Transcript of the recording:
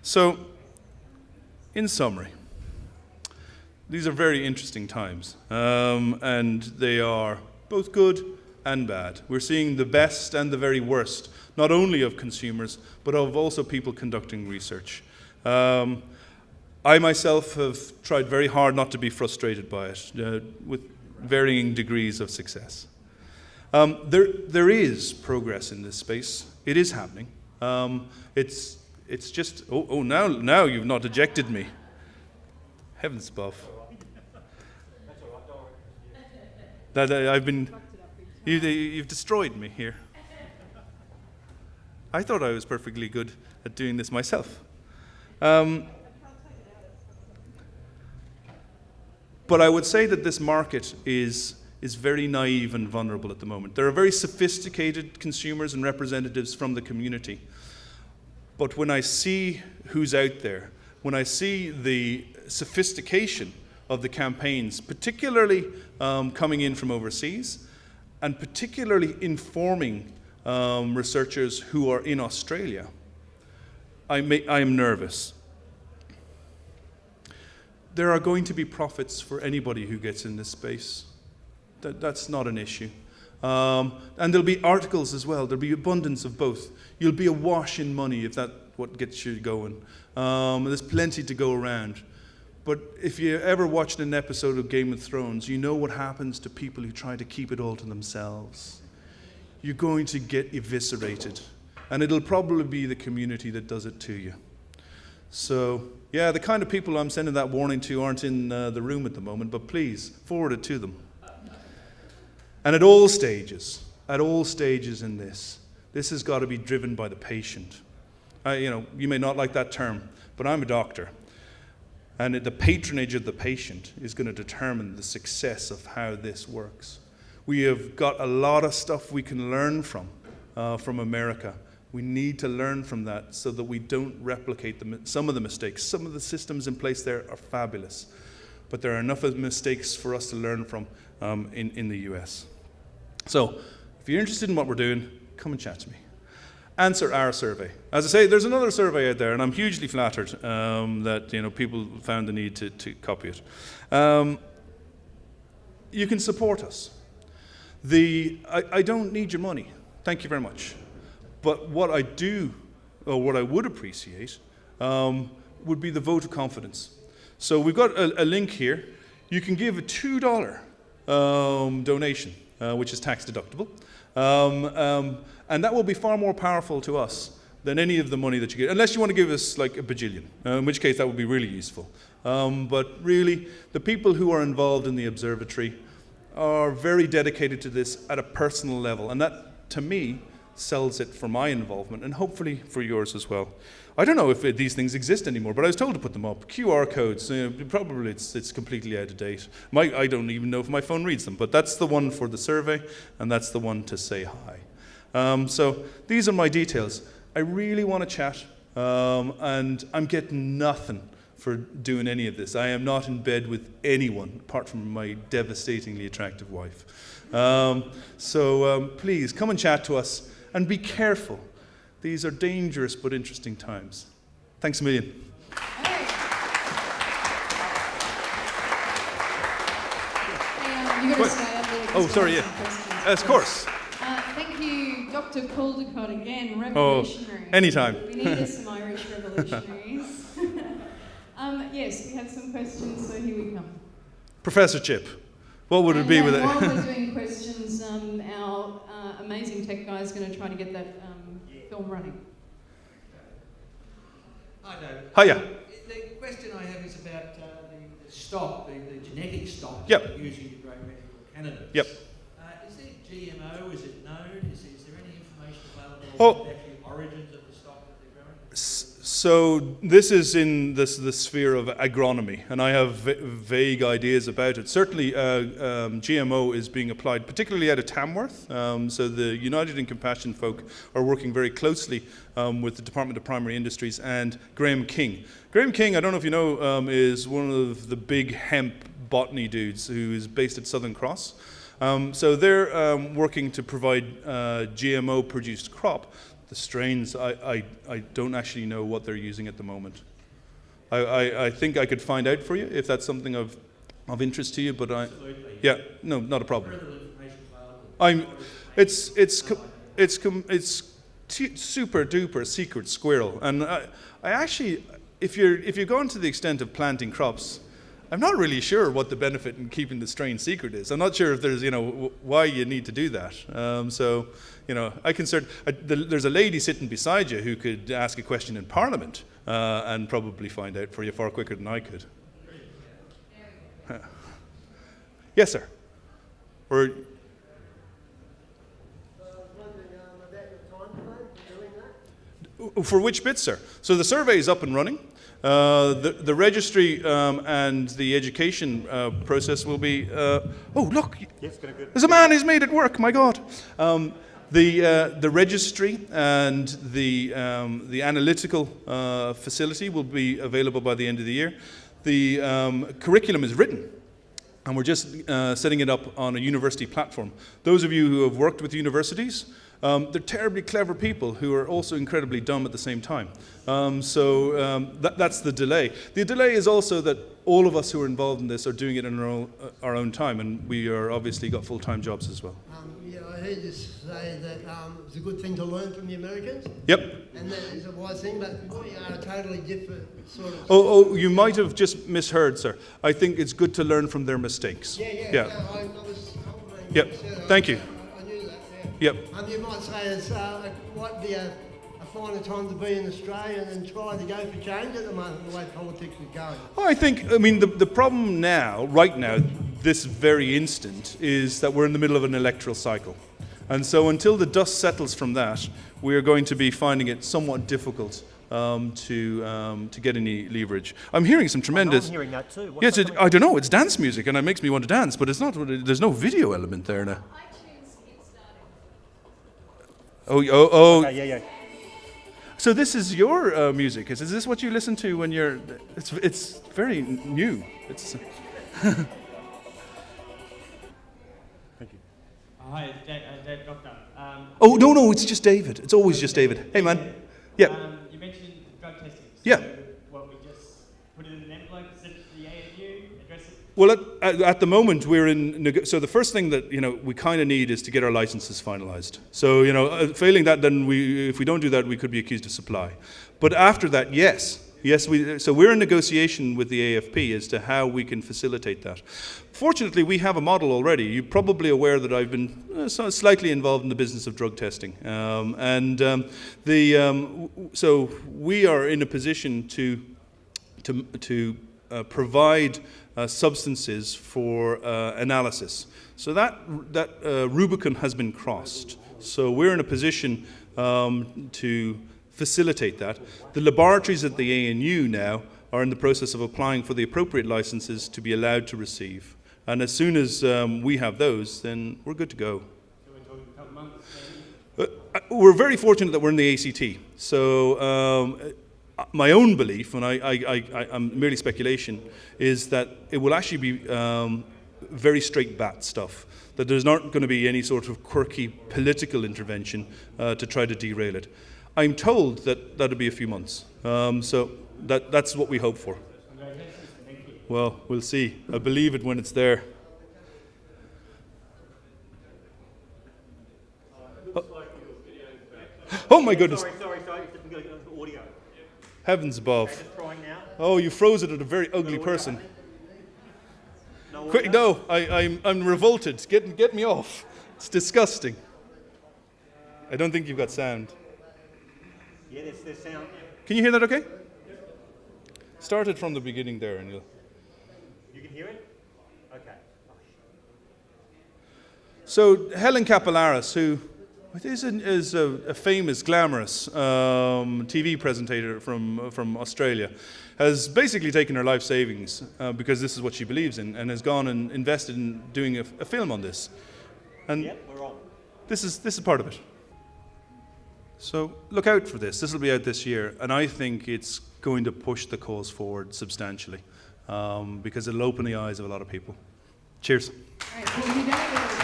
So, in summary, these are very interesting times, and they are both good and bad. We're seeing the best and the very worst, not only of consumers, but of also people conducting research. I myself have tried very hard not to be frustrated by it, with varying degrees of success. There is progress in this space. It is happening. It's just, now you've not ejected me. Heavens above. You've destroyed me here. I thought I was perfectly good at doing this myself. But I would say that this market is very naive and vulnerable at the moment. There are very sophisticated consumers and representatives from the community. But when I see who's out there, when I see the sophistication of the campaigns, particularly coming in from overseas, and particularly informing researchers who are in Australia, I am nervous. There are going to be profits for anybody who gets in this space. That's not an issue. And there'll be articles as well. There'll be abundance of both. You'll be awash in money if that's what gets you going. There's plenty to go around. But if you ever watched an episode of Game of Thrones, you know what happens to people who try to keep it all to themselves. You're going to get eviscerated. And it'll probably be the community that does it to you. So, yeah, the kind of people I'm sending that warning to aren't in the room at the moment, but please, forward it to them. And at all stages in this has got to be driven by the patient. You may not like that term, but I'm a doctor. And the patronage of the patient is going to determine the success of how this works. We have got a lot of stuff we can learn from America. We need to learn from that so that we don't replicate some of the mistakes. Some of the systems in place there are fabulous, but there are enough of mistakes for us to learn from in the US. So, if you're interested in what we're doing, come and chat to me. Answer our survey. As I say, there's another survey out there, and I'm hugely flattered that people found the need to copy it. You can support us. I don't need your money. Thank you very much. But what I do, or what I would appreciate, would be the vote of confidence. So we've got a link here. You can give a $2 donation, which is tax deductible. And that will be far more powerful to us than any of the money that you get, unless you want to give us like a bajillion, in which case that would be really useful. But really, the people who are involved in the observatory are very dedicated to this at a personal level. And that, to me, sells it for my involvement, and hopefully for yours as well. I don't know if these things exist anymore, but I was told to put them up. QR codes, probably it's completely out of date. I don't even know if my phone reads them, but that's the one for the survey, and that's the one to say hi. So these are my details. I really want to chat, and I'm getting nothing for doing any of this. I am not in bed with anyone apart from my devastatingly attractive wife. So please come and chat to us. And be careful. These are dangerous but interesting times. Thanks a million. Hey, you've got to stay up there. Oh, sorry, yeah. Of course. Thank you, Dr. Caldicott, again, revolutionary. Anytime. We needed some Irish revolutionaries. Yes, we have some questions, so here we come. Professor Chip, what would it be with it? While we're doing questions, our amazing tech guy is going to try to get that film running. Hi, David. Hiya. The question I have is about the stock, the genetic stock Yep. that you're using to grow medical cannabis. Yep. Is it GMO? Is it known? Is there any information available Oh. on the actual origins of the stock that they're growing? So this is in the sphere of agronomy, and I have vague ideas about it. Certainly GMO is being applied, particularly out of Tamworth. So the United in Compassion folk are working very closely with the Department of Primary Industries and Graham King. Graham King, I don't know if you know, is one of the big hemp botany dudes who is based at Southern Cross. So they're working to provide GMO-produced crop The strains, I don't actually know what they're using at the moment. I think I could find out for you if that's something of interest to you, but yeah, no, not a problem. It's super duper secret squirrel, and I actually, if you're going to the extent of planting crops, I'm not really sure what the benefit in keeping the strain secret is. I'm not sure if there's, why you need to do that. So, there's a lady sitting beside you who could ask a question in Parliament and probably find out for you far quicker than I could. Yes, sir. Or. For which bit, sir? So the survey is up and running. The registry and the education process will be. Oh, look! Yes, good. There's a man who's made it work. My God! The registry and the analytical facility will be available by the end of the year. The curriculum is written, and we're just setting it up on a university platform. Those of you who have worked with universities. They're terribly clever people who are also incredibly dumb at the same time. That's the delay. The delay is also that all of us who are involved in this are doing it in our own time, and we are obviously got full-time jobs as well. I heard you say that it's a good thing to learn from the Americans. Yep. And that is a wise thing, but we are a totally different sort of... Oh, you might have just misheard, sir. I think it's good to learn from their mistakes. Yeah. Yeah. No, I was Yep. Thank you. I knew that, Yep. You might say it might be a finer time to be in Australia and try to go for change at the moment, the way politics is going. The problem now, right now, this very instant, is that we're in the middle of an electoral cycle. And so until the dust settles from that, we are going to be finding it somewhat difficult to get any leverage. I'm hearing some tremendous... I'm hearing that too. Yes, I don't know, it's dance music and it makes me want to dance, but it's not. There's no video element there now. Oh. Okay, yeah. So this is your music. Is this what you listen to when you're... It's very new. It's... Thank you. Hi, it's Dave Doctor. Oh, no, it's just David. It's always just David. Hey, man. Yeah. You mentioned drug testing. Yeah. So, what, we just put it in an envelope, send it to the ANU, address it? Well, at the moment, we're in... So the first thing that, we kind of need is to get our licenses finalised. So, failing that, then if we don't do that, we could be accused of supply. But after that, yes, so we're in negotiation with the AFP as to how we can facilitate that. Fortunately, we have a model already. You're probably aware that I've been slightly involved in the business of drug testing. So we are in a position to provide substances for analysis. So that Rubicon has been crossed. So we're in a position to facilitate that. The laboratories at the ANU now are in the process of applying for the appropriate licenses to be allowed to receive. And as soon as we have those, then we're good to go. So we're talking a couple months? We're very fortunate that we're in the ACT. So my own belief, and I'm merely speculation, is that it will actually be very straight bat stuff. That there's not going to be any sort of quirky political intervention to try to derail it. I'm told that that'll be a few months. So that's what we hope for. Congratulations. Thank you. Well, we'll see. I believe it when it's there. Oh my goodness. Sorry. We've got to go to audio. Heavens above. Is it trying now? Oh, you froze it at a very ugly person. No Quick, audio? no, I'm revolted. Get me off. It's disgusting. I don't think you've got sound. Yeah, there's sound. Can you hear that okay? Start it from the beginning there and you'll... You can hear it? Okay. So Helen Capellaris, who is a famous, glamorous TV presentator from Australia, has basically taken her life savings because this is what she believes in, and has gone and invested in doing a film on this. And Yep, we're on. this is part of it. So look out for this. This will be out this year, and I think it's going to push the cause forward substantially because it'll open the eyes of a lot of people. Cheers. All right, well, you know,